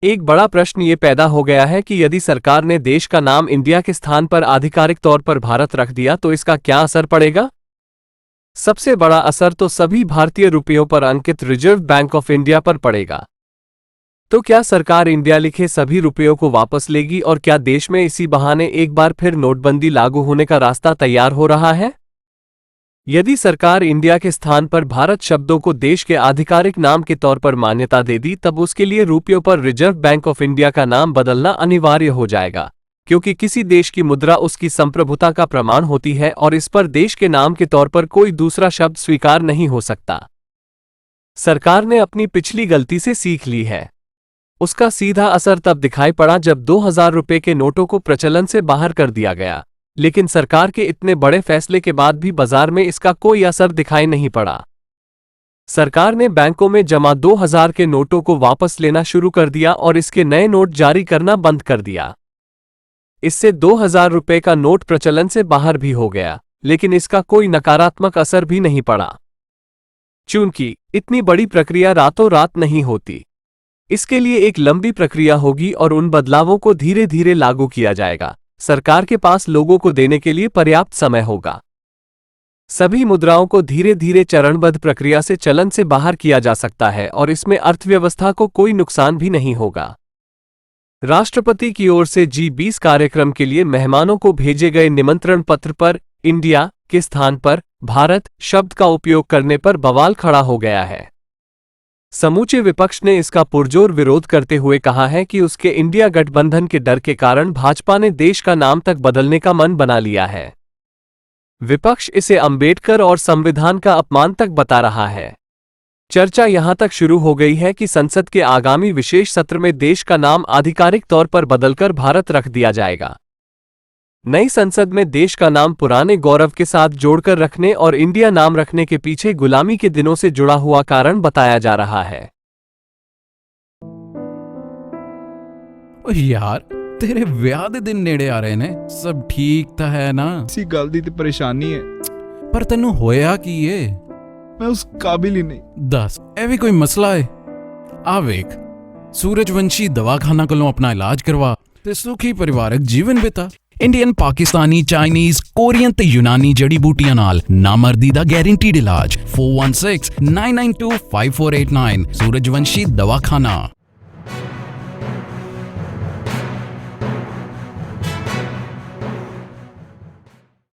एक बड़ा प्रश्न ये पैदा हो गया है कि यदि सरकार ने देश का नाम इंडिया के स्थान पर आधिकारिक तौर पर भारत रख दिया तो इसका क्या असर पड़ेगा। सबसे बड़ा असर तो सभी भारतीय रुपयों पर अंकित रिजर्व बैंक ऑफ इंडिया पर पड़ेगा। तो क्या सरकार इंडिया लिखे सभी रुपयों को वापस लेगी और क्या देश में इसी बहाने एक बार फिर नोटबंदी लागू होने का रास्ता तैयार हो रहा है। यदि सरकार इंडिया के स्थान पर भारत शब्दों को देश के आधिकारिक नाम के तौर पर मान्यता दे दी तब उसके लिए रुपयों पर रिजर्व बैंक ऑफ इंडिया का नाम बदलना अनिवार्य हो जाएगा, क्योंकि किसी देश की मुद्रा उसकी संप्रभुता का प्रमाण होती है और इस पर देश के नाम के तौर पर कोई दूसरा शब्द स्वीकार नहीं हो सकता। सरकार ने अपनी पिछली गलती से सीख ली है। उसका सीधा असर तब दिखाई पड़ा जब 2000 रुपये के नोटों को प्रचलन से बाहर कर दिया गया, लेकिन सरकार के इतने बड़े फैसले के बाद भी बाजार में इसका कोई असर दिखाई नहीं पड़ा। सरकार ने बैंकों में जमा 2000 के नोटों को वापस लेना शुरू कर दिया और इसके नए नोट जारी करना बंद कर दिया। इससे 2000 रुपये का नोट प्रचलन से बाहर भी हो गया, लेकिन इसका कोई नकारात्मक असर भी नहीं पड़ा। चूंकि इतनी बड़ी प्रक्रिया रातों रात नहीं होती, इसके लिए एक लंबी प्रक्रिया होगी और उन बदलावों को धीरे धीरे लागू किया जाएगा। सरकार के पास लोगों को देने के लिए पर्याप्त समय होगा। सभी मुद्राओं को धीरे धीरे चरणबद्ध प्रक्रिया से चलन से बाहर किया जा सकता है और इसमें अर्थव्यवस्था को कोई नुकसान भी नहीं होगा। राष्ट्रपति की ओर से G20 कार्यक्रम के लिए मेहमानों को भेजे गए निमंत्रण पत्र पर इंडिया के स्थान पर भारत शब्द का उपयोग करने पर बवाल खड़ा हो गया है। समूचे विपक्ष ने इसका पुरजोर विरोध करते हुए कहा है कि उसके इंडिया गठबंधन के डर के कारण भाजपा ने देश का नाम तक बदलने का मन बना लिया है। विपक्ष इसे अंबेडकर और संविधान का अपमान तक बता रहा है। चर्चा यहां तक शुरू हो गई है कि संसद के आगामी विशेष सत्र में देश का नाम आधिकारिक तौर पर बदलकर भारत रख दिया जाएगा। नई संसद में देश का नाम पुराने गौरव के साथ जोड़कर रखने और इंडिया नाम रखने के पीछे गुलामी के दिनों से जुड़ा हुआ कारण बताया जा रहा है। ਓ ਯਾਰ ਤੇਰੇ ਵਿਆਹ ਦੇ ਦਿਨ ਨੇੜੇ ਆ ਰਹੇ ਨੇ, ਸਭ ਠੀਕ ਤਾਂ ਹੈ ਨਾ। इसी ਗੱਲ ਦੀ ਤੇ ਪਰੇਸ਼ਾਨੀ ਹੈ, ਪਰ ਤੈਨੂੰ ਹੋਇਆ ਕੀ ਏ? ਮੈਂ ਉਸ ਕਾਬਿਲ ਹੀ ਨਹੀਂ। ਦੱਸ, ਇਹ ਵੀ ਕੋਈ ਮਸਲਾ ਏ? ਆ ਵੇਖ, ਸੂਰਜਵੰਸ਼ੀ ਦਵਾਖਾਨਾ ਕੋਲੋਂ ਆਪਣਾ ਇਲਾਜ ਕਰਵਾ ਤੇ ਸੁਖੀ ਪਰਿਵਾਰਕ ਜੀਵਨ ਬਿਤਾ। ਇੰਡੀਅਨ, ਪਾਕਿਸਤਾਨੀ, ਚਾਈਨੀਜ਼, ਕੋਰੀਅਨ ਤੇ ਯੂਨਾਨੀ ਜੜੀ ਬੂਟੀਆਂ ਨਾਲ ਨਾਮਰਦੀ ਦਾ ਗਾਰੰਟੀਡ ਇਲਾਜ। 4169925489 ਸੂਰਜਵੰਸ਼ੀ ਦਵਾਖਾਨਾ।